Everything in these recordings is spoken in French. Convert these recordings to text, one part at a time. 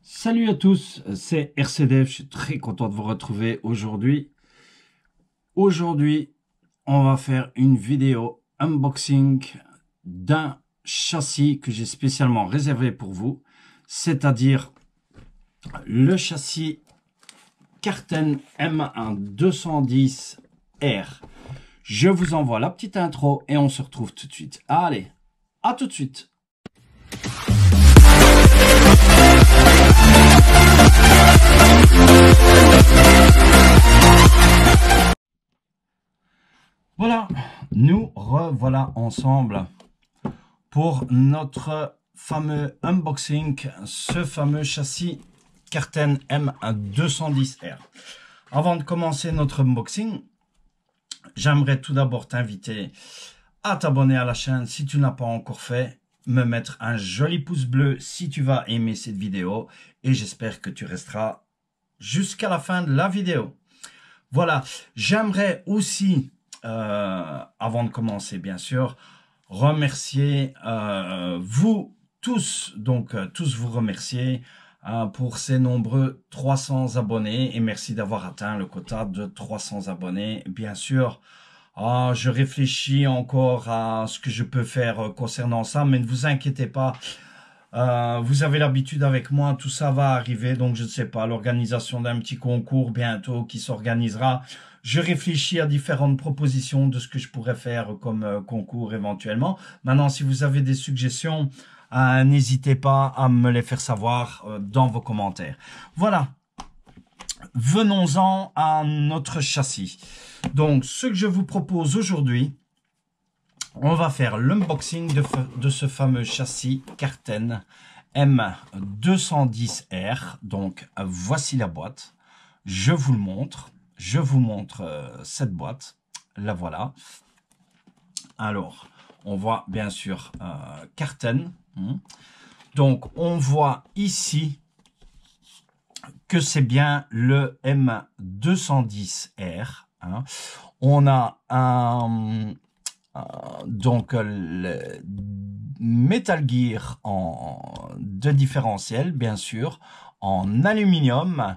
Salut à tous, c'est RCDF, je suis très content de vous retrouver aujourd'hui. Aujourd'hui, on va faire une vidéo unboxing d'un châssis que j'ai spécialement réservé pour vous, c'est-à-dire le châssis Carten M210R. Je vous envoie la petite intro et on se retrouve tout de suite. Allez, à tout de suite. Voilà, nous revoilà ensemble pour notre fameux unboxing, ce fameux châssis Carten M210R. Avant de commencer notre unboxing, j'aimerais tout d'abord t'inviter à t'abonner à la chaîne si tu ne l'as pas encore fait, me mettre un joli pouce bleu si tu vas aimer cette vidéo et j'espère que tu resteras jusqu'à la fin de la vidéo. Voilà, j'aimerais aussi avant de commencer, bien sûr, remercier vous tous, donc tous vous remercier pour ces nombreux 300 abonnés et merci d'avoir atteint le quota de 300 abonnés. Bien sûr, je réfléchis encore à ce que je peux faire concernant ça, mais ne vous inquiétez pas. Vous avez l'habitude avec moi, tout ça va arriver, donc je ne sais pas, l'organisation d'un petit concours bientôt qui s'organisera. Je réfléchis à différentes propositions de ce que je pourrais faire comme concours éventuellement. Maintenant, si vous avez des suggestions, n'hésitez pas à me les faire savoir dans vos commentaires. Voilà, venons-en à notre châssis. Donc, ce que je vous propose aujourd'hui, on va faire l'unboxing de ce fameux châssis Carten M210R. Donc, voici la boîte. Je vous le montre. Je vous montre cette boîte. La voilà. Alors, on voit bien sûr Carten. Donc, on voit ici que c'est bien le M210R. On a donc le Metal Gear de différentiel, bien sûr, en aluminium.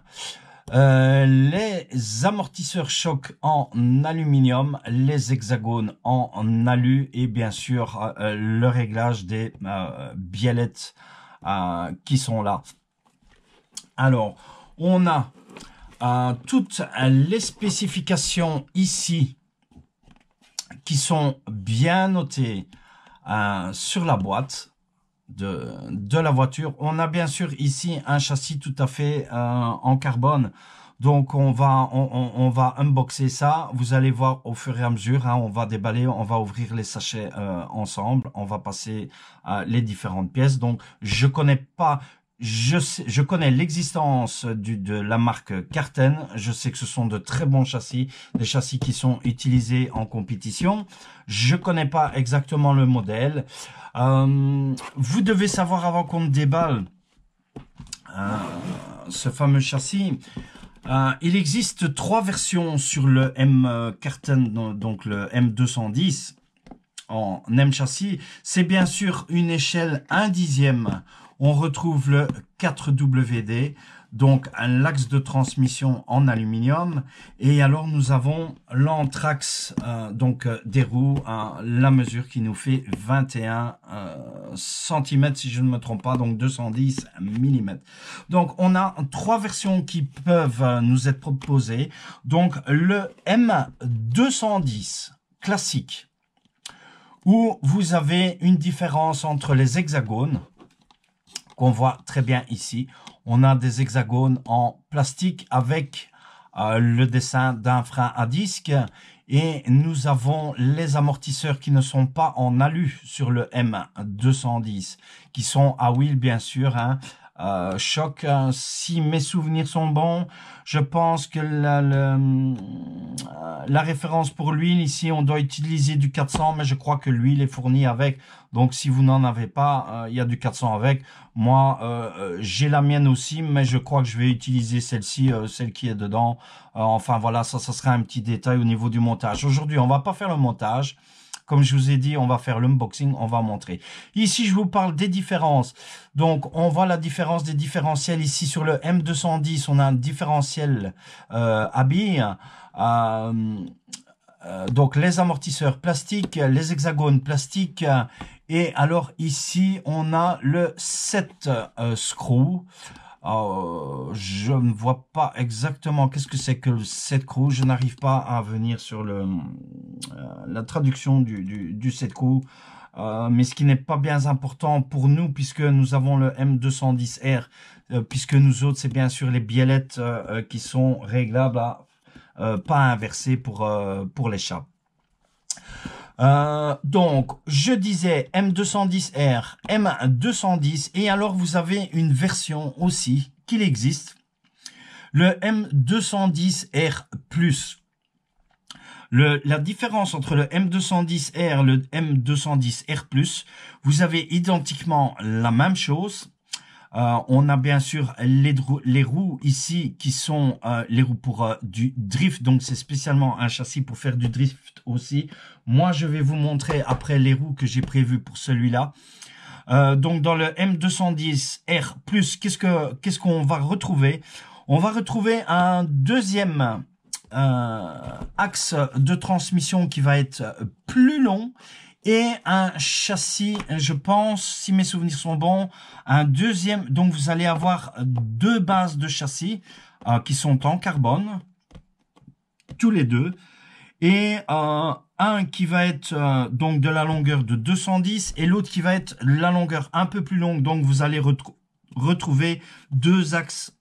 Les amortisseurs choc en aluminium, les hexagones en alu et bien sûr le réglage des biellettes qui sont là. Alors, on a toutes les spécifications ici qui sont bien notées sur la boîte de la voiture. On a bien sûr ici un châssis tout à fait en carbone. Donc on va unboxer ça. Vous allez voir au fur et à mesure. On va déballer, on va ouvrir les sachets ensemble. On va passer les différentes pièces. Donc je connais pas. Je connais l'existence de la marque Carten. Je sais que ce sont de très bons châssis, des châssis qui sont utilisés en compétition. Je connais pas exactement le modèle. Vous devez savoir avant qu'on déballe ce fameux châssis. Il existe 3 versions sur le M Carten, donc le M210 en M châssis. C'est bien sûr une échelle 1/10. On retrouve le 4WD, donc l'axe de transmission en aluminium. Et alors nous avons l'anthrax donc des roues, la mesure qui nous fait 21 cm si je ne me trompe pas, donc 210 mm. Donc on a 3 versions qui peuvent nous être proposées. Donc le M210 classique, où vous avez une différence entre les hexagones, qu'on voit très bien ici. On a des hexagones en plastique avec le dessin d'un frein à disque. Et nous avons les amortisseurs qui ne sont pas en alu sur le M210, qui sont à wheel bien sûr, choc. Si mes souvenirs sont bons, je pense que la référence pour l'huile ici, on doit utiliser du 400, mais je crois que l'huile est fournie avec. Donc, si vous n'en avez pas, il y a du 400 avec. Moi, j'ai la mienne aussi, mais je crois que je vais utiliser celle-ci, celle qui est dedans. Enfin, voilà, ça sera un petit détail au niveau du montage. Aujourd'hui, on va pas faire le montage. Comme je vous ai dit, on va faire l'unboxing, on va montrer. Ici, je vous parle des différences. Donc, on voit la différence des différentiels. Ici, sur le M210, on a un différentiel à billes. Donc, les amortisseurs plastiques, les hexagones plastiques. Et alors, ici, on a le 7 screw. Je ne vois pas exactement qu'est-ce que c'est que le 7 screw. Je n'arrive pas à venir sur la traduction du 7 screw. Mais ce qui n'est pas bien important pour nous, puisque nous avons le M210R, puisque nous autres, c'est bien sûr les biellettes qui sont réglables à pas inversées pour les chats. Donc, je disais M210R, M210, et alors vous avez une version aussi qu'il existe, le M210R+. La différence entre le M210R et le M210R+, vous avez identiquement la même chose. On a bien sûr les roues ici qui sont les roues pour du drift, donc c'est spécialement un châssis pour faire du drift aussi. Moi, je vais vous montrer après les roues que j'ai prévues pour celui-là. Donc dans le M210R+, qu'est-ce qu'on va retrouver? On va retrouver un deuxième axe de transmission qui va être plus long. Et un châssis, je pense, si mes souvenirs sont bons, un deuxième. Donc, vous allez avoir deux bases de châssis qui sont en carbone, tous les deux. Et un qui va être donc de la longueur de 210 et l'autre qui va être la longueur un peu plus longue. Donc, vous allez retrouver deux axes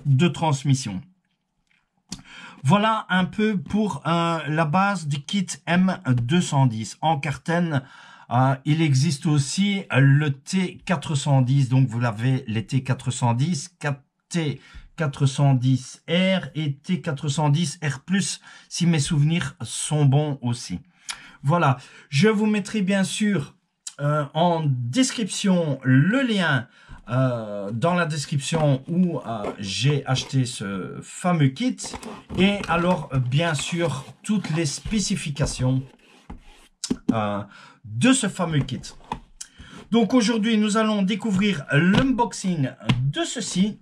de transmission. Voilà un peu pour la base du kit M210. En carten, il existe aussi le T410. Donc, vous l'avez les T410, T410R et T410R+, si mes souvenirs sont bons aussi. Voilà, je vous mettrai bien sûr en description le lien dans la description où j'ai acheté ce fameux kit et alors bien sûr toutes les spécifications de ce fameux kit. Donc aujourd'hui nous allons découvrir l'unboxing de ceci.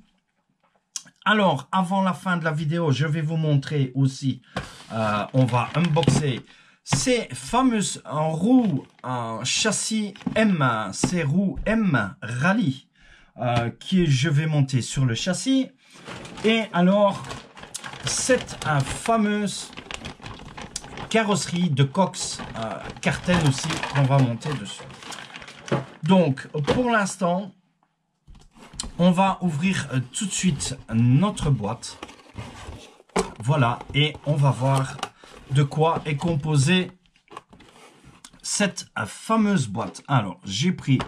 Alors avant la fin de la vidéo je vais vous montrer aussi, on va unboxer ces fameuses roues châssis M, ces roues M Rally. Que je vais monter sur le châssis et alors cette fameuse carrosserie de Cox Carten aussi qu'on va monter dessus. Donc pour l'instant on va ouvrir tout de suite notre boîte, voilà, et on va voir de quoi est composée cette fameuse boîte. Alors j'ai pris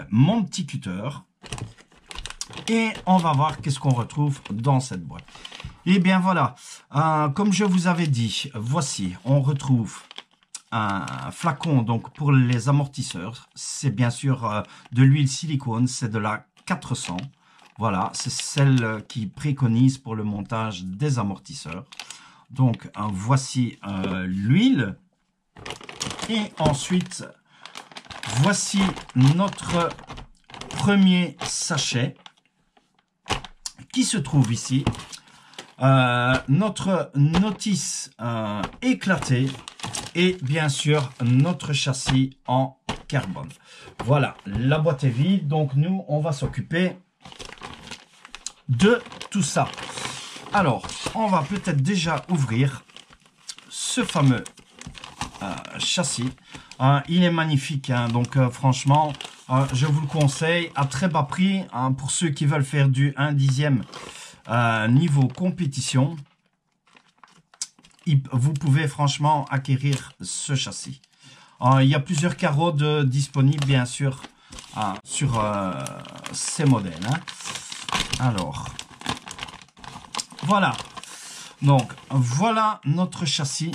mon petit cutter et on va voir qu'est-ce qu'on retrouve dans cette boîte. Et bien voilà, comme je vous avais dit, voici, on retrouve un flacon donc pour les amortisseurs. C'est bien sûr de l'huile silicone, c'est de la 400. Voilà, c'est celle qui préconise pour le montage des amortisseurs. Donc voici l'huile. Et ensuite, voici notre premier sachet qui se trouve ici. Notre notice éclatée et bien sûr notre châssis en carbone. Voilà, la boîte est vide, donc nous on va s'occuper de tout ça. Alors, on va peut-être déjà ouvrir ce fameux châssis. Il est magnifique, hein, donc franchement, je vous le conseille à très bas prix pour ceux qui veulent faire du 1/10 niveau compétition. Vous pouvez franchement acquérir ce châssis. Il y a plusieurs carreaux disponibles, bien sûr, sur ces modèles. Hein. Alors, voilà. Donc, voilà notre châssis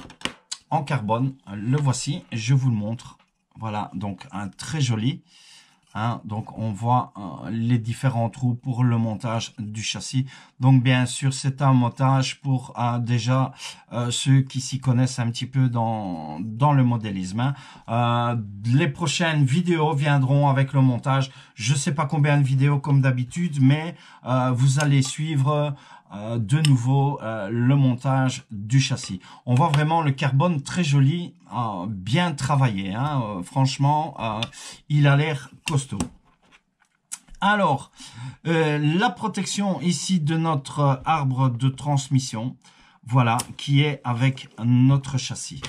en carbone. Le voici, je vous le montre. Voilà, donc un très joli. Hein, donc on voit les différents trous pour le montage du châssis. Donc bien sûr c'est un montage pour déjà ceux qui s'y connaissent un petit peu dans le modélisme. Hein. Les prochaines vidéos viendront avec le montage. Je sais pas combien de vidéos comme d'habitude, mais vous allez suivre de nouveau le montage du châssis. On voit vraiment le carbone très joli, bien travaillé. Hein. Franchement, il a l'air costaud. Alors, la protection ici de notre arbre de transmission, voilà, qui est avec notre châssis.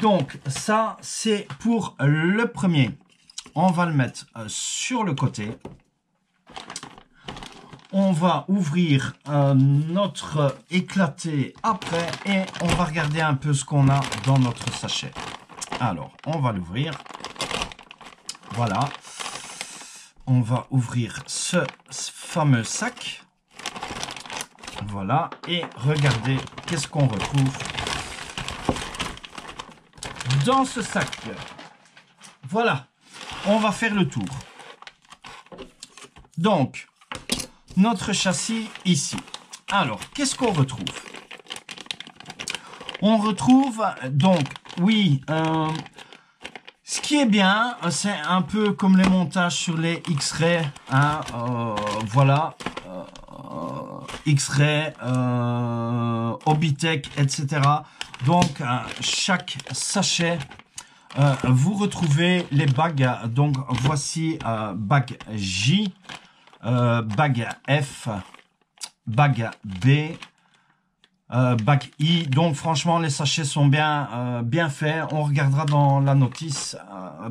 Donc, ça, c'est pour le premier. On va le mettre sur le côté. On va ouvrir notre éclaté après et on va regarder un peu ce qu'on a dans notre sachet. Alors, on va l'ouvrir. Voilà. On va ouvrir ce fameux sac. Voilà. Et regardez qu'est-ce qu'on retrouve dans ce sac. Voilà. On va faire le tour. Donc, notre châssis ici. Alors, qu'est-ce qu'on retrouve? On retrouve donc, oui, ce qui est bien, c'est un peu comme les montages sur les X-Ray. Hein, voilà, X-Ray, Obitech, etc. Donc, chaque sachet, vous retrouvez les bagues. Donc, voici bague J. Bague F, bague B, bague I. Donc franchement les sachets sont bien faits. On regardera dans la notice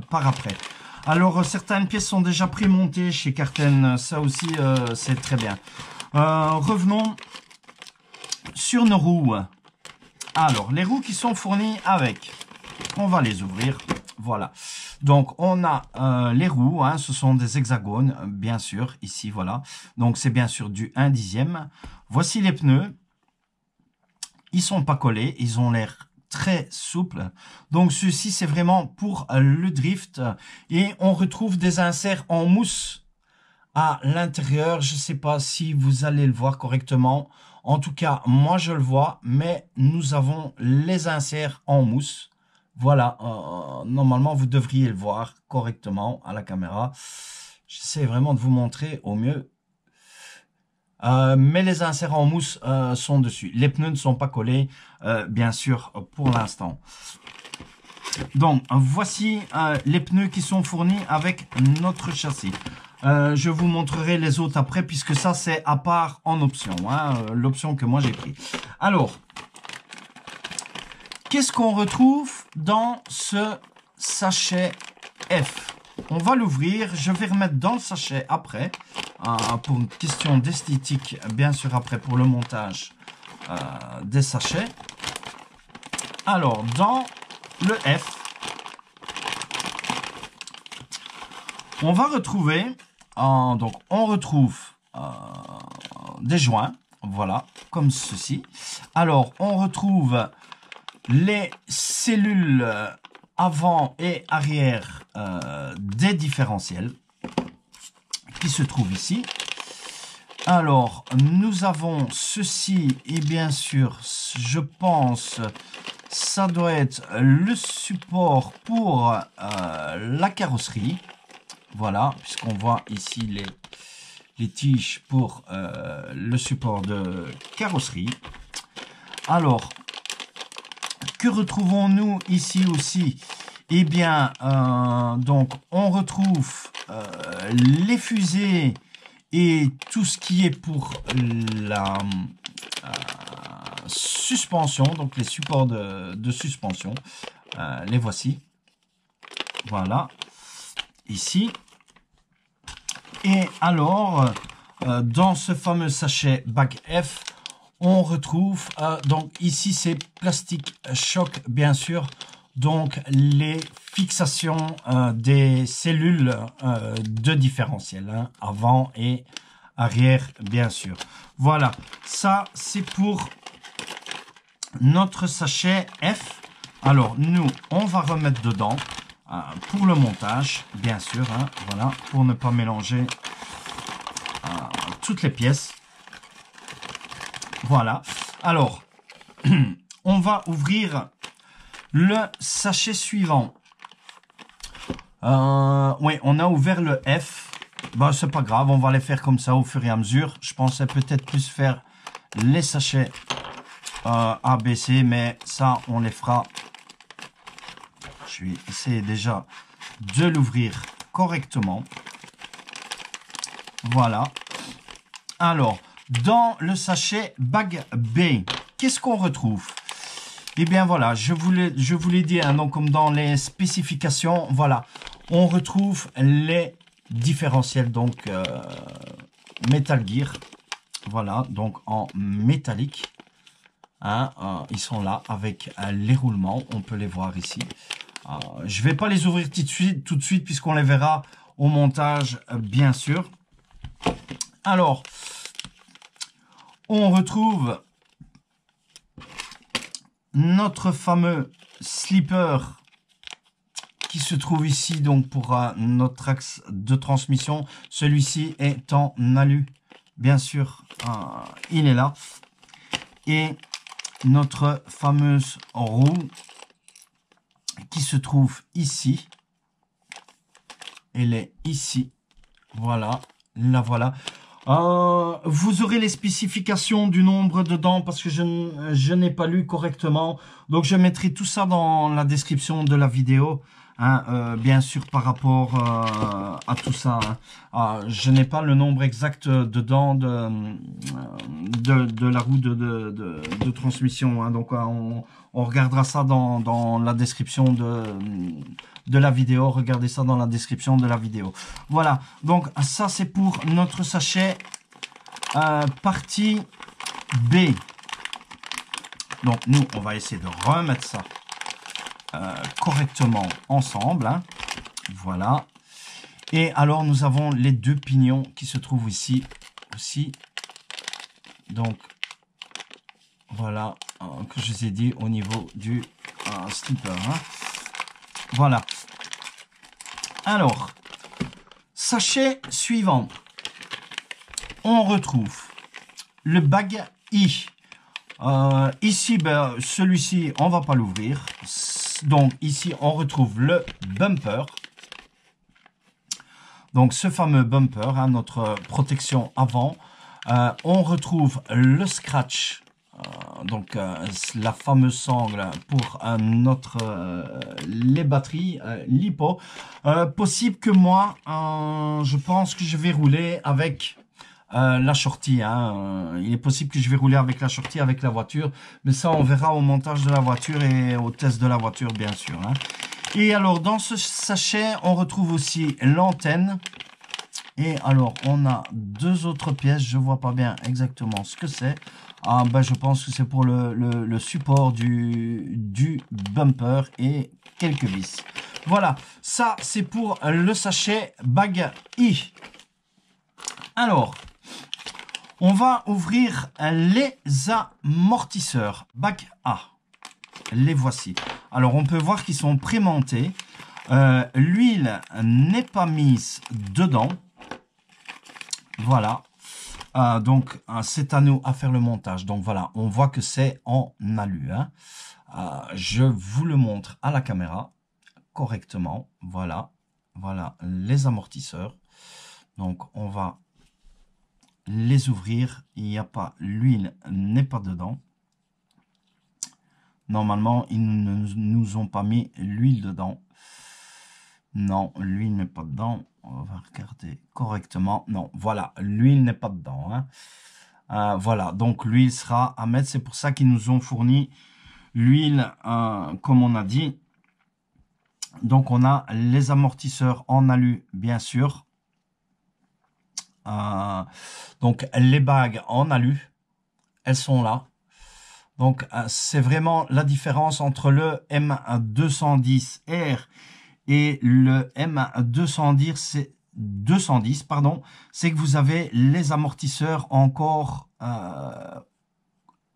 par après. Alors certaines pièces sont déjà prémontées chez Carten. Ça aussi c'est très bien. Revenons sur nos roues. Alors les roues qui sont fournies avec. On va les ouvrir. Voilà. Donc, on a les roues, hein, ce sont des hexagones, bien sûr, ici, voilà. Donc, c'est bien sûr du 1/10. Voici les pneus. Ils sont pas collés, ils ont l'air très souples. Donc, ceci, c'est vraiment pour le drift. Et on retrouve des inserts en mousse à l'intérieur. Je sais pas si vous allez le voir correctement. En tout cas, moi, je le vois, mais nous avons les inserts en mousse. Voilà, normalement, vous devriez le voir correctement à la caméra. J'essaie vraiment de vous montrer au mieux. Mais les inserts en mousse sont dessus. Les pneus ne sont pas collés, bien sûr, pour l'instant. Donc, voici les pneus qui sont fournis avec notre châssis. Je vous montrerai les autres après, puisque ça, c'est à part en option. Hein, l'option que moi, j'ai pris. Alors, qu'est-ce qu'on retrouve dans ce sachet F? On va l'ouvrir. Je vais remettre dans le sachet après. Pour une question d'esthétique, bien sûr, après pour le montage des sachets. Alors, dans le F, on va retrouver, donc on retrouve des joints, voilà, comme ceci. Alors, on retrouve les cellules avant et arrière des différentiels qui se trouvent ici. Alors, nous avons ceci et bien sûr, je pense, ça doit être le support pour la carrosserie. Voilà, puisqu'on voit ici les tiges pour le support de carrosserie. Alors, que retrouvons-nous ici aussi? Eh bien, donc, on retrouve les fusées et tout ce qui est pour la suspension, donc les supports de suspension. Les voici. Voilà. Ici. Et alors, dans ce fameux sachet bague F, on retrouve, donc ici c'est plastique choc bien sûr, donc les fixations des cellules de différentiel, hein, avant et arrière bien sûr. Voilà, ça c'est pour notre sachet F. Alors nous, on va remettre dedans. pour le montage, bien sûr, hein, voilà, pour ne pas mélanger toutes les pièces. Voilà. Alors, on va ouvrir le sachet suivant. Oui, on a ouvert le F. Ben, c'est pas grave, on va les faire comme ça au fur et à mesure. Je pensais peut-être plus faire les sachets A, B, C, mais ça, on les fera. Je vais essayer déjà de l'ouvrir correctement. Voilà. Alors, dans le sachet bague B, qu'est-ce qu'on retrouve? Eh bien, voilà, je vous l'ai dit, hein, donc comme dans les spécifications, voilà, on retrouve les différentiels, donc Metal Gear, voilà, donc en métallique, hein, ils sont là avec les roulements, on peut les voir ici. Je ne vais pas les ouvrir tout de suite puisqu'on les verra au montage, bien sûr. Alors, on retrouve notre fameux slipper qui se trouve ici donc pour notre axe de transmission. Celui-ci est en alu, bien sûr, il est là. Et notre fameuse roue qui se trouve ici. Elle est ici. Voilà, la voilà. Vous aurez les spécifications du nombre dedans parce que je n'ai pas lu correctement. Donc je mettrai tout ça dans la description de la vidéo. Hein, bien sûr par rapport à tout ça. Hein. Je n'ai pas le nombre exact dedans de la roue de transmission. Hein. Donc on regardera ça dans la description de la vidéo. Regardez ça dans la description de la vidéo. Voilà, donc ça c'est pour notre sachet partie B. Donc nous on va essayer de remettre ça correctement ensemble. Hein. Voilà. Et alors nous avons les deux pignons qui se trouvent ici aussi. Donc voilà que je vous ai dit au niveau du slipper. Hein. Voilà. Alors, sachet suivant. On retrouve le bague I. Ici, ben, celui-ci, on va pas l'ouvrir. Donc, ici, on retrouve le bumper. Donc, ce fameux bumper, hein, notre protection avant. On retrouve le scratch. Donc la fameuse sangle pour les batteries lipo. Possible que moi je pense que je vais rouler avec la shorty. Hein. Il est possible que je vais rouler avec la shorty avec la voiture, mais ça on verra au montage de la voiture et au test de la voiture bien sûr. Hein. Et alors dans ce sachet on retrouve aussi l'antenne. Et alors, on a deux autres pièces. Je vois pas bien exactement ce que c'est. Ben, je pense que c'est pour le support du bumper et quelques vis. Voilà, ça c'est pour le sachet bague I. Alors, on va ouvrir les amortisseurs bague A. Les voici. Alors, on peut voir qu'ils sont prémontés. L'huile n'est pas mise dedans. Voilà, donc c'est à nous à faire le montage. Donc voilà, on voit que c'est en alu. Hein. Je vous le montre à la caméra correctement. Voilà, voilà les amortisseurs. Donc on va les ouvrir. Il n'y a pas, l'huile n'est pas dedans. Normalement, ils ne nous ont pas mis l'huile dedans. Non, l'huile n'est pas dedans. On va regarder correctement. Non, voilà, l'huile n'est pas dedans. Hein. Voilà, donc l'huile sera à mettre. C'est pour ça qu'ils nous ont fourni l'huile, comme on a dit. Donc, on a les amortisseurs en alu, bien sûr. Donc, les bagues en alu, elles sont là. Donc, c'est vraiment la différence entre le M210R et le M210, c'est 210, pardon, c'est que vous avez les amortisseurs encore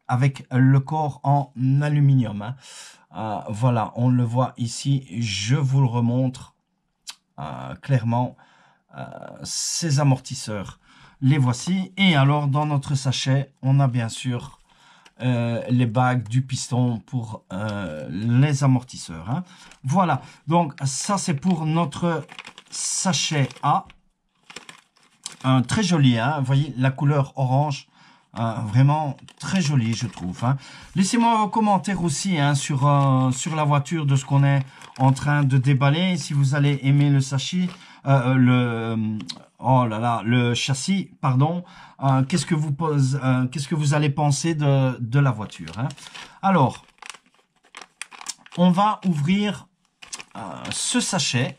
avec le corps en aluminium. Hein. Voilà, on le voit ici, je vous le remontre clairement. Ces amortisseurs, les voici. Et alors, dans notre sachet, on a bien sûr les bagues du piston pour les amortisseurs. Hein. Voilà, donc ça c'est pour notre sachet A. Très joli, hein. Vous voyez la couleur orange, vraiment très joli je trouve. Hein. Laissez-moi vos commentaires aussi hein, sur la voiture de ce qu'on est en train de déballer. Si vous allez aimer le sachet, le châssis, pardon. Qu'est-ce que vous allez penser de la voiture. Hein. Alors, on va ouvrir ce sachet.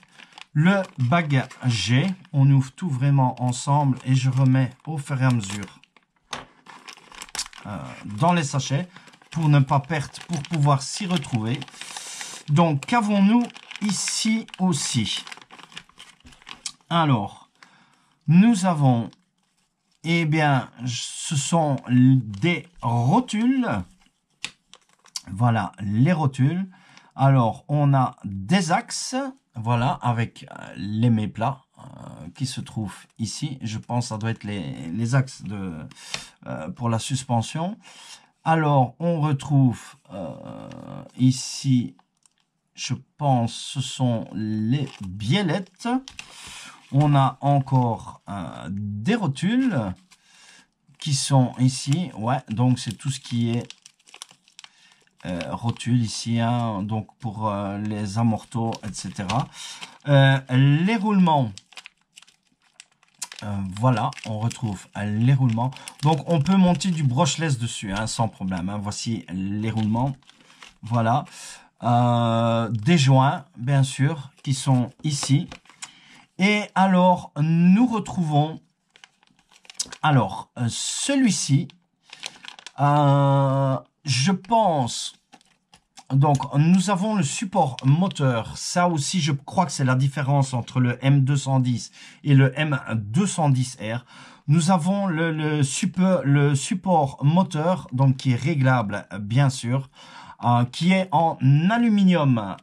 Le bagager, on ouvre tout vraiment ensemble et je remets au fur et à mesure dans les sachets pour ne pas perdre, pour pouvoir s'y retrouver. Donc, qu'avons-nous ici aussi? Alors, nous avons, eh bien, ce sont des rotules. Voilà, les rotules. Alors, on a des axes. Voilà, avec les méplats qui se trouvent ici. Je pense que ça doit être les axes pour la suspension. Alors, on retrouve ici, je pense, ce sont les biellettes. On a encore des rotules qui sont ici. Ouais, donc c'est tout ce qui est rotules ici, hein, donc pour les amortos, etc. Les roulements, voilà, on retrouve les roulements. Donc on peut monter du brushless dessus, hein, sans problème. Hein. Voici les roulements, voilà. Des joints, bien sûr, qui sont ici. Et alors, nous retrouvons, alors, celui-ci, je pense, donc nous avons le support moteur. Ça aussi, je crois que c'est la différence entre le M210 et le M210R. Nous avons le support moteur, donc qui est réglable, bien sûr, qui est en aluminium,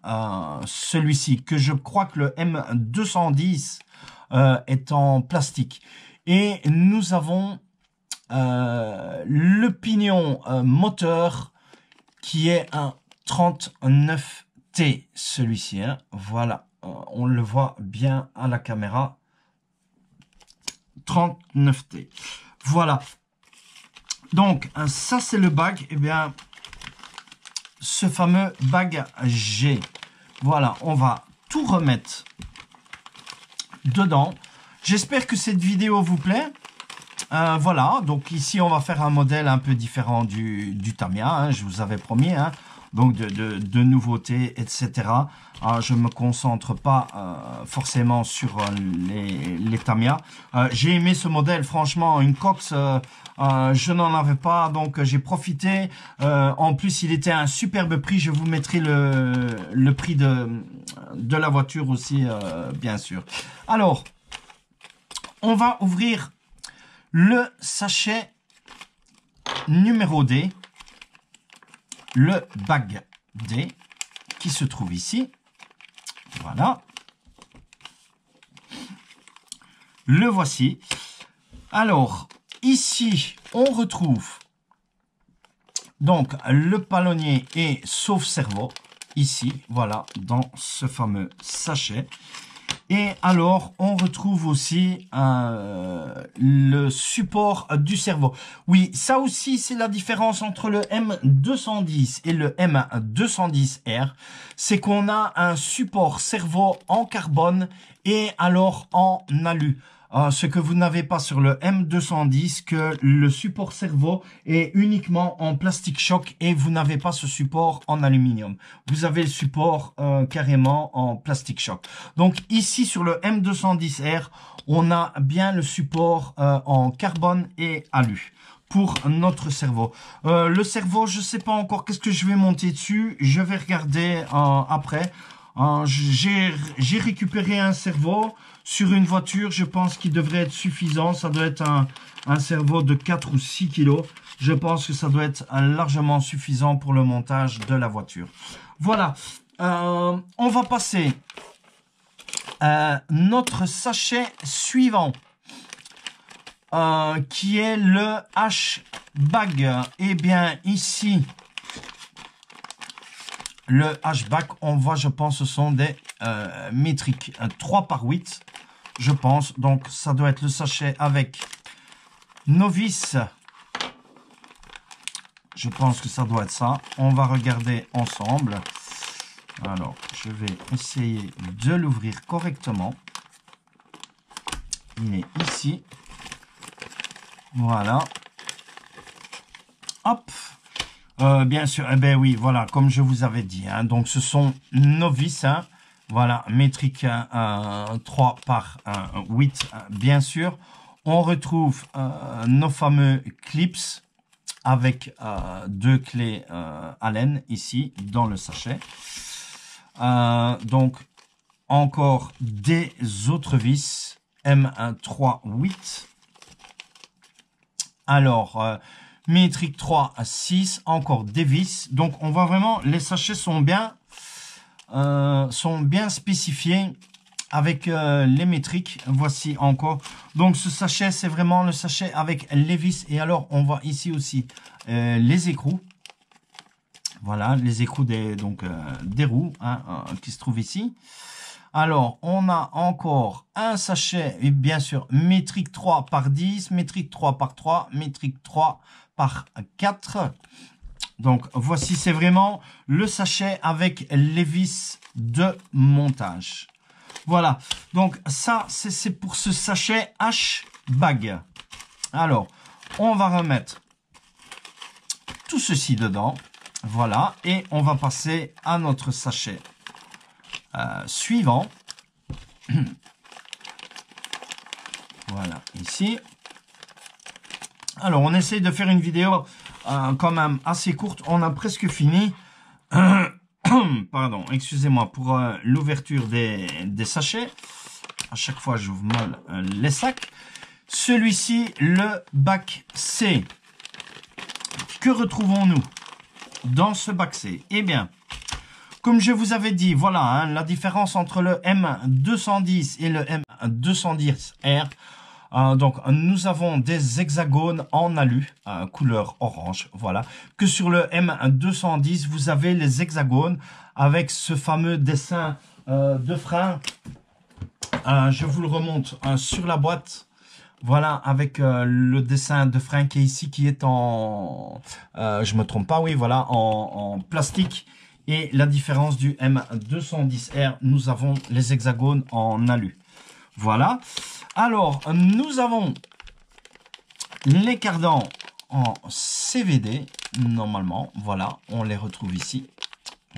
celui-ci, que je crois que le M210 est en plastique. Et nous avons le pignon moteur qui est un 39T, celui-ci. Hein. Voilà, on le voit bien à la caméra. 39T. Voilà. Donc, ça, c'est le bag. Eh bien, ce fameux bagager. Voilà, on va tout remettre dedans. J'espère que cette vidéo vous plaît. Voilà, donc ici on va faire un modèle un peu différent du Tamiya, hein, je vous avais promis, hein, donc de nouveautés, etc. Je ne me concentre pas forcément sur les Tamiya. J'ai aimé ce modèle, franchement, une Cox, je n'en avais pas, donc j'ai profité. En plus, il était à un superbe prix, je vous mettrai le prix de la voiture aussi, bien sûr. Alors, on va ouvrir le sachet numéro D, le bag D, qui se trouve ici. Voilà. Le voici. Alors, ici, on retrouve donc le palonnier et sauve-cerveau. Ici, voilà, dans ce fameux sachet. Et alors, on retrouve aussi le support du cerveau. Oui, ça aussi, c'est la différence entre le M210 et le M210R. C'est qu'on a un support cerveau en carbone et alors en alu. Ce que vous n'avez pas sur le M210, que le support cerveau est uniquement en plastique choc et vous n'avez pas ce support en aluminium. Vous avez le support carrément en plastique choc. Donc ici sur le M210R, on a bien le support en carbone et alu pour notre cerveau. Le cerveau, je ne sais pas encore qu'est-ce que je vais monter dessus. Je vais regarder après. J'ai récupéré un servo sur une voiture. Je pense qu'il devrait être suffisant. Ça doit être un servo de 4 ou 6 kilos. Je pense que ça doit être largement suffisant pour le montage de la voiture. Voilà. On va passer à notre sachet suivant. Qui est le H-Bag. Eh bien, ici, le H-Bag, on voit, je pense, ce sont des métriques 3 par 8, je pense. Donc, ça doit être le sachet avec Novice. Je pense que ça doit être ça. On va regarder ensemble. Alors, je vais essayer de l'ouvrir correctement. Il est ici. Voilà. Hop. Bien sûr, eh ben oui, voilà, comme je vous avais dit. Hein, donc, ce sont Novice. Hein, voilà, métrique 3 par 8, bien sûr. On retrouve nos fameux clips avec 2 clés Allen ici dans le sachet. Donc, encore des autres vis M138. Alors, métrique 3 à 6, encore des vis. Donc, on voit vraiment, les sachets sont bien spécifiés avec les métriques. Voici encore. Donc, ce sachet, c'est vraiment le sachet avec les vis. Et alors, on voit ici aussi les écrous. Voilà, les écrous des roues qui se trouvent ici. Alors, on a encore un sachet, et bien sûr, métrique 3 par 10, métrique 3 par 3, métrique 3 par 4. Donc, voici, c'est vraiment le sachet avec les vis de montage. Voilà, donc ça, c'est pour ce sachet H-Bag. Alors, on va remettre tout ceci dedans. Voilà, et on va passer à notre sachet suivant. Voilà, ici. Alors, on essaye de faire une vidéo quand même assez courte. On a presque fini. Pardon, excusez-moi pour l'ouverture des sachets. À chaque fois, j'ouvre mal les sacs. Celui-ci, le bac C. Que retrouvons-nous dans ce bac C? Eh bien, comme je vous avais dit, voilà hein, la différence entre le M210 et le M210R. Donc, nous avons des hexagones en alu, couleur orange, voilà. Que sur le M210, vous avez les hexagones avec ce fameux dessin de frein. Je vous le remonte sur la boîte. Voilà, avec le dessin de frein qui est ici, qui est en... je me trompe pas, oui, voilà, en plastique. Et la différence du M210R, nous avons les hexagones en alu. Voilà. Alors, nous avons les cardans en CVD, normalement. Voilà, on les retrouve ici.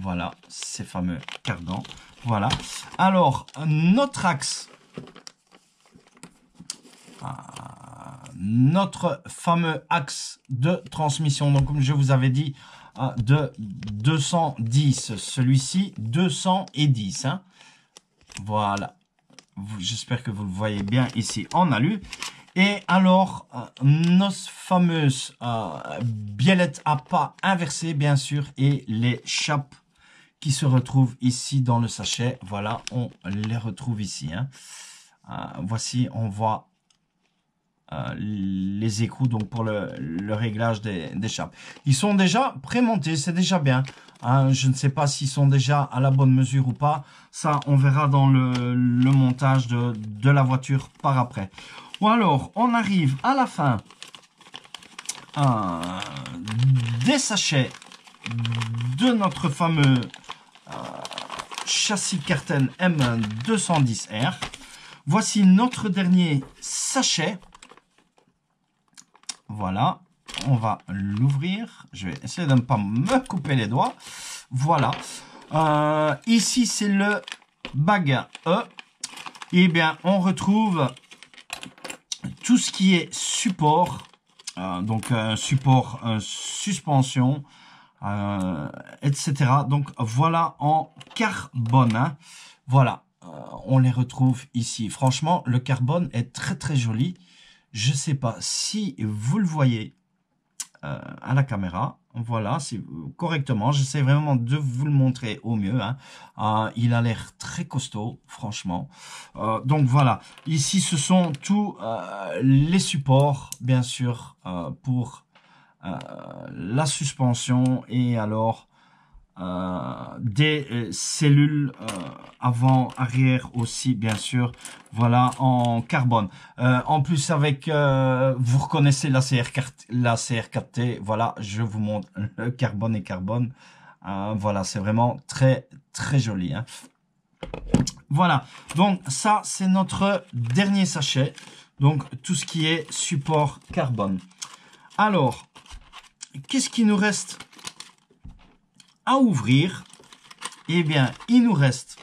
Voilà, ces fameux cardans. Voilà. Alors, notre axe... notre fameux axe de transmission, donc comme je vous avais dit, de 210, celui-ci 210, hein. Voilà, j'espère que vous le voyez bien ici en alu. Et alors, nos fameuses biellettes à pas inversées, bien sûr, et les chapes qui se retrouvent ici dans le sachet. Voilà, on les retrouve ici, hein. Voici, on voit les écrous donc pour le réglage des chapes. Ils sont déjà prémontés, c'est déjà bien. Hein, je ne sais pas s'ils sont déjà à la bonne mesure ou pas. Ça, on verra dans le montage de la voiture par après. Ou alors, on arrive à la fin des sachets de notre fameux châssis Carten M210R. Voici notre dernier sachet. Voilà, on va l'ouvrir. Je vais essayer de ne pas me couper les doigts. Voilà. Ici, c'est le bag E. Eh bien, on retrouve tout ce qui est support. Donc, support suspension, etc. Donc, voilà en carbone. Hein. Voilà, on les retrouve ici. Franchement, le carbone est très très joli. Je ne sais pas si vous le voyez à la caméra. Voilà, c'est correctement. J'essaie vraiment de vous le montrer au mieux. Hein. Il a l'air très costaud, franchement. Donc voilà, ici ce sont tous les supports, bien sûr, pour la suspension et alors des cellules avant, arrière aussi, bien sûr. Voilà, en carbone. En plus, avec, vous reconnaissez la CR4T. Voilà, je vous montre le carbone et carbone. Voilà, c'est vraiment très, très joli. Hein. Voilà, donc ça, c'est notre dernier sachet. Donc, tout ce qui est support carbone. Alors, qu'est-ce qui nous reste à ouvrir? Eh bien, il nous reste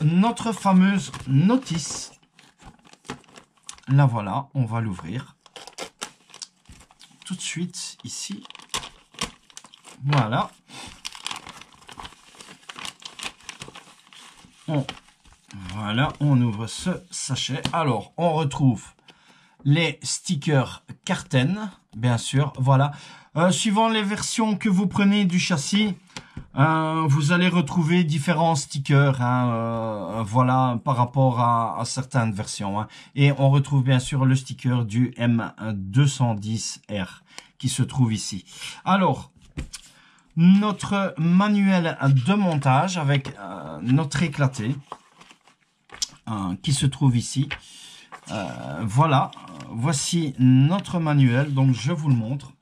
notre fameuse notice. La voilà, on va l'ouvrir tout de suite ici. Voilà. Voilà, on ouvre ce sachet. Alors, on retrouve les stickers Carten, bien sûr. Voilà. Suivant les versions que vous prenez du châssis, vous allez retrouver différents stickers, hein, voilà, par rapport à certaines versions. Hein. Et on retrouve bien sûr le sticker du M210R qui se trouve ici. Alors, notre manuel de montage avec notre éclaté qui se trouve ici. Voilà, voici notre manuel, donc je vous le montre.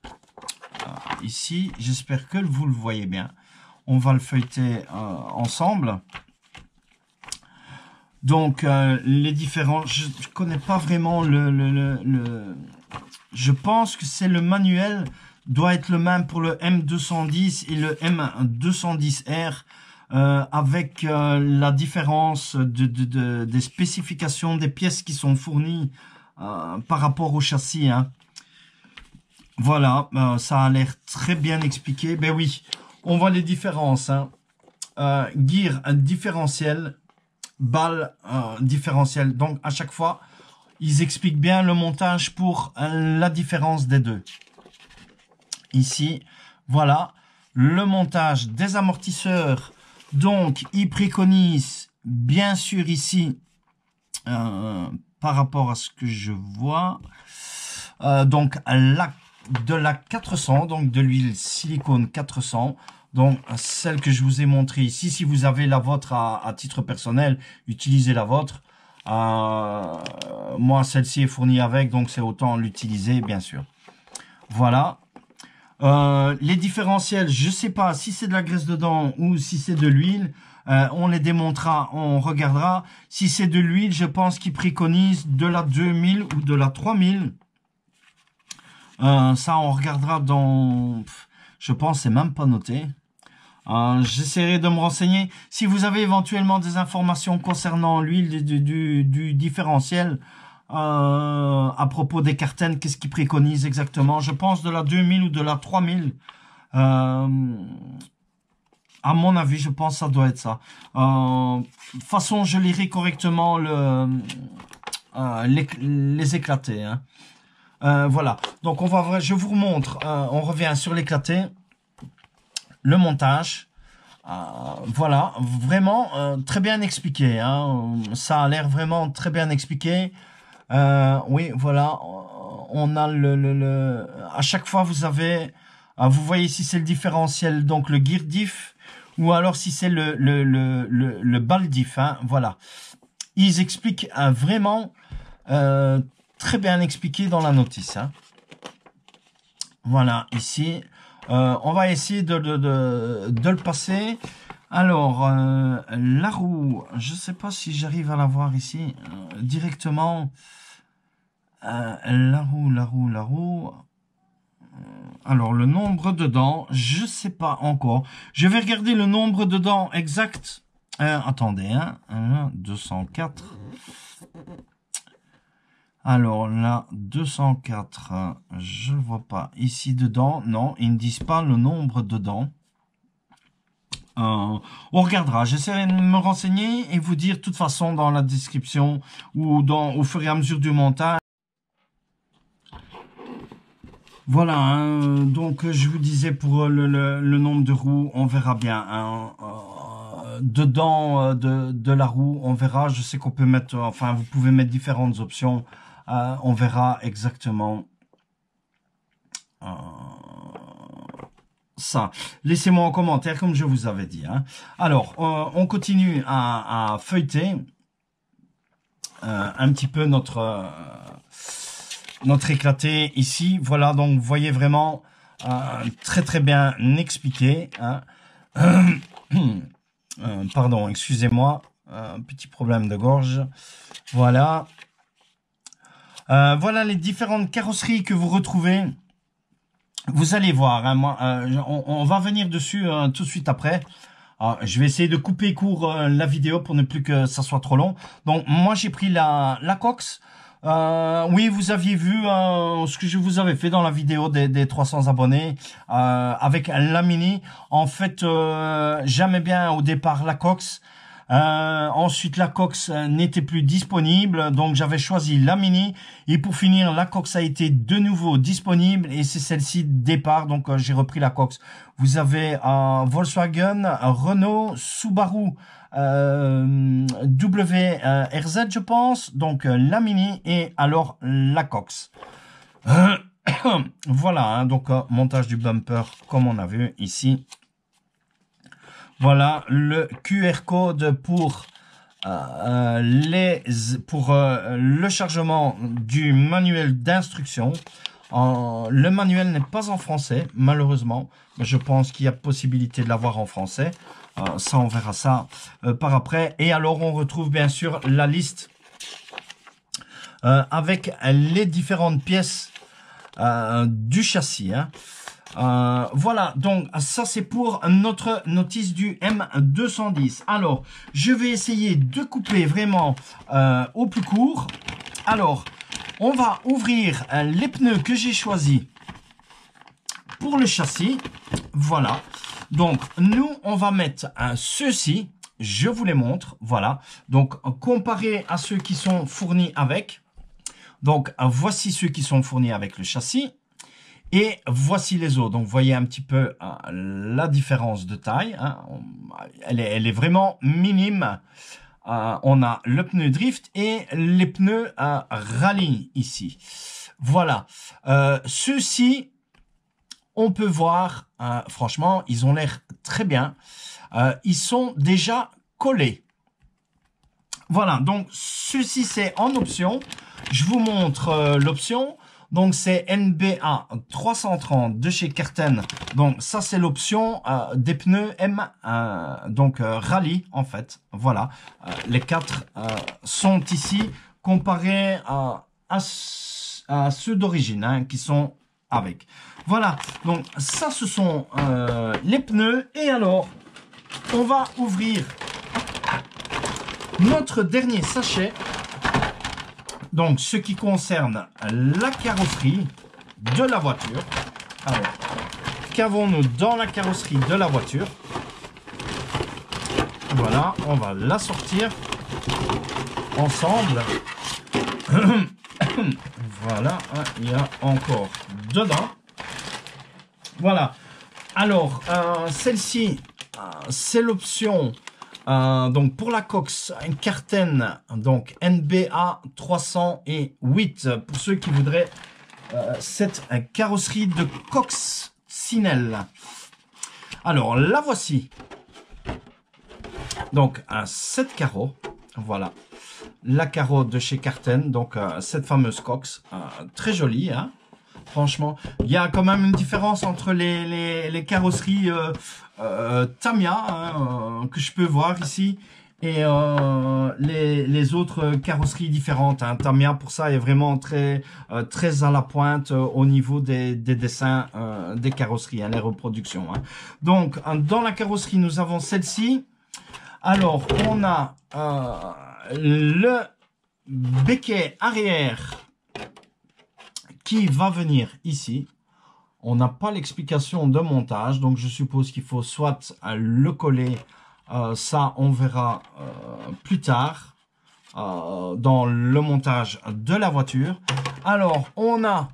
Ici, j'espère que vous le voyez bien. On va le feuilleter ensemble. Donc, les différents... Je ne connais pas vraiment Je pense que c'est le manuel doit être le même pour le M210 et le M210R avec la différence des spécifications des pièces qui sont fournies par rapport au châssis. Hein. Voilà, ça a l'air très bien expliqué. Ben oui, on voit les différences. Hein. Gear différentiel, balle différentiel. Donc à chaque fois, ils expliquent bien le montage pour la différence des deux. Ici, voilà, le montage des amortisseurs. Donc, ils préconisent bien sûr ici, par rapport à ce que je vois, donc de la 400, donc de l'huile silicone 400. Donc, celle que je vous ai montrée ici, si vous avez la vôtre à titre personnel, utilisez la vôtre. Moi, celle-ci est fournie avec, donc c'est autant l'utiliser, bien sûr. Voilà. Les différentiels, je sais pas si c'est de la graisse dedans ou si c'est de l'huile. On les démontera, on regardera. Si c'est de l'huile, je pense qu'ils préconisent de la 2000 ou de la 3000. Ça, on regardera dans... Je pense c'est même pas noté. J'essaierai de me renseigner. Si vous avez éventuellement des informations concernant l'huile du différentiel, à propos des Carten, qu'est-ce qu'ils préconisent exactement? Je pense de la 2000 ou de la 3000. À mon avis, je pense que ça doit être ça. De toute façon, je lirai correctement les éclatés. Hein. Voilà. Donc, je vous remontre. On revient sur l'éclaté. Le montage. Voilà. Vraiment très bien expliqué. Hein. Ça a l'air vraiment très bien expliqué. Oui, voilà, on a à chaque fois vous avez, vous voyez si c'est le différentiel, donc le gear diff, ou alors si c'est le ball diff, hein, voilà. Ils expliquent vraiment très bien expliqué dans la notice. Hein. Voilà, ici, on va essayer de le passer. Alors, la roue, je ne sais pas si j'arrive à la voir ici directement. La roue. Alors, le nombre dedans, je ne sais pas encore. Je vais regarder le nombre dedans exact. Attendez, hein. 204. Alors, là, 204, je ne vois pas. Ici, dedans, non, ils ne disent pas le nombre dedans. on regardera. J'essaierai de me renseigner et vous dire de toute façon dans la description ou au fur et à mesure du montage. Voilà, hein, donc je vous disais pour le nombre de roues, on verra bien. Hein, dedans de la roue, on verra. Je sais qu'on peut mettre, enfin vous pouvez mettre différentes options. On verra exactement ça. Laissez-moi en commentaire comme je vous avais dit. Hein. Alors, on continue à feuilleter un petit peu notre éclaté ici. Voilà, donc vous voyez vraiment très très bien expliqué. Hein. Pardon, excusez-moi, un petit problème de gorge. Voilà. Voilà les différentes carrosseries que vous retrouvez. Vous allez voir, hein, moi, on va venir dessus tout de suite après. Je vais essayer de couper court la vidéo pour ne plus que ça soit trop long. Donc moi j'ai pris la Cox. Oui, vous aviez vu ce que je vous avais fait dans la vidéo des 300 abonnés avec la Mini. En fait, j'aimais bien au départ la Cox. Ensuite, la Cox n'était plus disponible, donc j'avais choisi la Mini. Et pour finir, la Cox a été de nouveau disponible et c'est celle-ci de départ. Donc j'ai repris la Cox. Vous avez Volkswagen, Renault, Subaru, WRZ, je pense. Donc la Mini et alors la Cox. Voilà, hein, donc montage du bumper comme on a vu ici. Voilà le QR code pour le chargement du manuel d'instruction. Le manuel n'est pas en français, malheureusement, mais je pense qu'il y a possibilité de l'avoir en français. Ça, on verra ça par après. Et alors, on retrouve bien sûr la liste avec les différentes pièces du châssis. Hein. Voilà, donc ça c'est pour notre notice du M210. Alors, je vais essayer de couper vraiment au plus court. Alors, on va ouvrir les pneus que j'ai choisis pour le châssis. Voilà, donc nous on va mettre ceux-ci, je vous les montre. Voilà, donc comparé à ceux qui sont fournis avec. Donc voici ceux qui sont fournis avec le châssis. Et voici les autres. Donc, vous voyez un petit peu la différence de taille. Hein. Elle est vraiment minime. On a le pneu drift et les pneus rallye ici. Voilà. Ceux-ci, on peut voir, franchement, ils ont l'air très bien. Ils sont déjà collés. Voilà. Donc, ceci, c'est en option. Je vous montre l'option. Donc, c'est NBA 330 de chez Carten. Donc, ça, c'est l'option des pneus M, donc rallye, en fait. Voilà. Les quatre sont ici comparés à ceux d'origine, hein, qui sont avec. Voilà. Donc, ça, ce sont les pneus. Et alors, on va ouvrir notre dernier sachet. Donc, ce qui concerne la carrosserie de la voiture. Alors, qu'avons-nous dans la carrosserie de la voiture? Voilà, on va la sortir ensemble. Voilà, il y a encore dedans. Voilà. Alors, celle-ci, c'est l'option... donc pour la Cox, Carten, donc NBA 308 pour ceux qui voudraient cette carrosserie de coccinelle. Alors la voici. Donc cette carreau, voilà la carreau de chez Carten, donc cette fameuse Cox, très jolie, hein. Franchement, il y a quand même une différence entre les carrosseries Tamiya hein, que je peux voir ici et les autres carrosseries différentes. Hein. Tamiya pour ça est vraiment très à la pointe au niveau des dessins des carrosseries, hein, les reproductions. Hein. Donc dans la carrosserie nous avons celle-ci. Alors on a le béquet arrière qui va venir ici. On n'a pas l'explication de montage, donc je suppose qu'il faut soit le coller, ça on verra plus tard dans le montage de la voiture. Alors, on a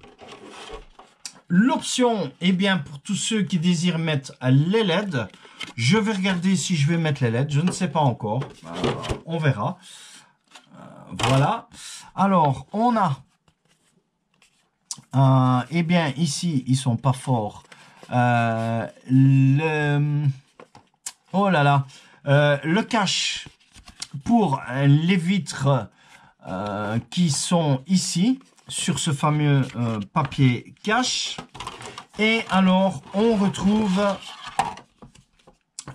l'option, eh bien, pour tous ceux qui désirent mettre les LED, je vais regarder si je vais mettre les LED, je ne sais pas encore, on verra. Voilà. Alors, on a, eh bien, ici, ils sont pas forts. Oh là là, le cache pour les vitres qui sont ici, sur ce fameux papier cache. Et alors, on retrouve,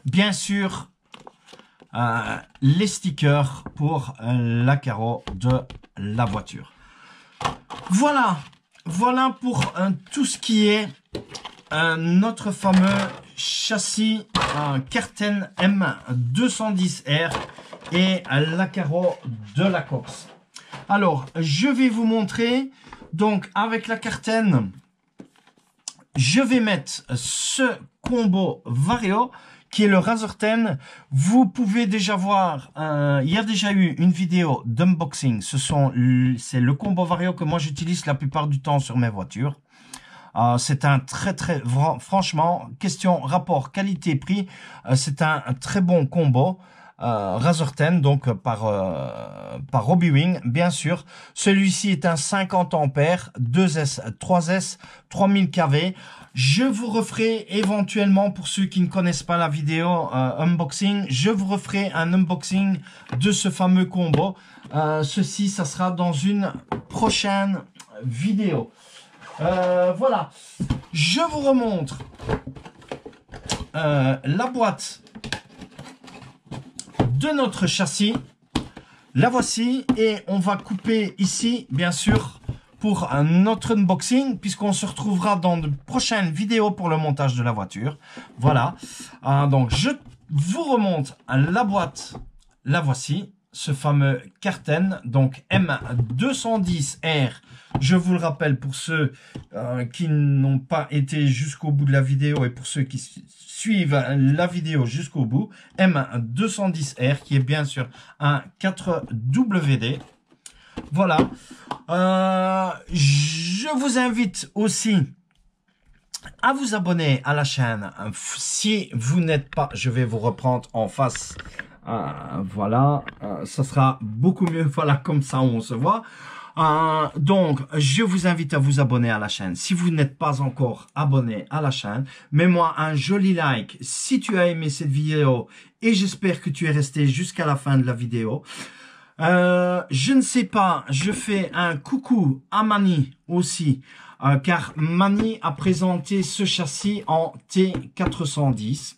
bien sûr, les stickers pour la carreau de la voiture. Voilà, voilà pour tout ce qui est notre fameux châssis Carten M210R et la carreau de la Cox. Alors, je vais vous montrer, donc avec la Carten, je vais mettre ce combo Vario qui est le Razor 10. Vous pouvez déjà voir, il y a déjà eu une vidéo d'unboxing. C'est le combo Vario que moi j'utilise la plupart du temps sur mes voitures. C'est un franchement, question rapport qualité-prix, c'est un très bon combo. Razor 10, donc par Hobby-Wing, bien sûr. Celui-ci est un 50 ampères, 2S, 3S, 3000 kV. Je vous referai éventuellement, pour ceux qui ne connaissent pas la vidéo unboxing, je vous referai un unboxing de ce fameux combo. Ceci, ça sera dans une prochaine vidéo. Voilà, je vous remontre la boîte de notre châssis. La voici et on va couper ici, bien sûr, pour notre unboxing, puisqu'on se retrouvera dans de prochaines vidéos pour le montage de la voiture. Voilà, donc je vous remonte la boîte, la voici, ce fameux Carten, donc M210R. Je vous le rappelle pour ceux qui n'ont pas été jusqu'au bout de la vidéo et pour ceux qui suivent la vidéo jusqu'au bout, M210R qui est bien sûr un 4WD. Voilà. Je vous invite aussi à vous abonner à la chaîne. Si vous n'êtes pas, je vais vous reprendre en face. Voilà, ça sera beaucoup mieux. Voilà, comme ça on se voit. Donc, je vous invite à vous abonner à la chaîne. Si vous n'êtes pas encore abonné à la chaîne, mets-moi un joli like si tu as aimé cette vidéo et j'espère que tu es resté jusqu'à la fin de la vidéo. Je ne sais pas, je fais un coucou à Mani aussi, car Mani a présenté ce châssis en T410.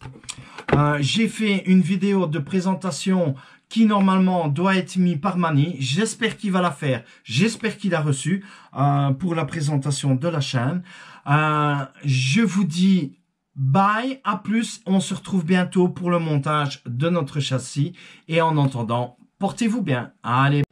J'ai fait une vidéo de présentation qui normalement doit être mis par Mani. J'espère qu'il va la faire. J'espère qu'il a reçu pour la présentation de la chaîne. Je vous dis bye, à plus. On se retrouve bientôt pour le montage de notre châssis. Et en attendant, portez-vous bien. Allez.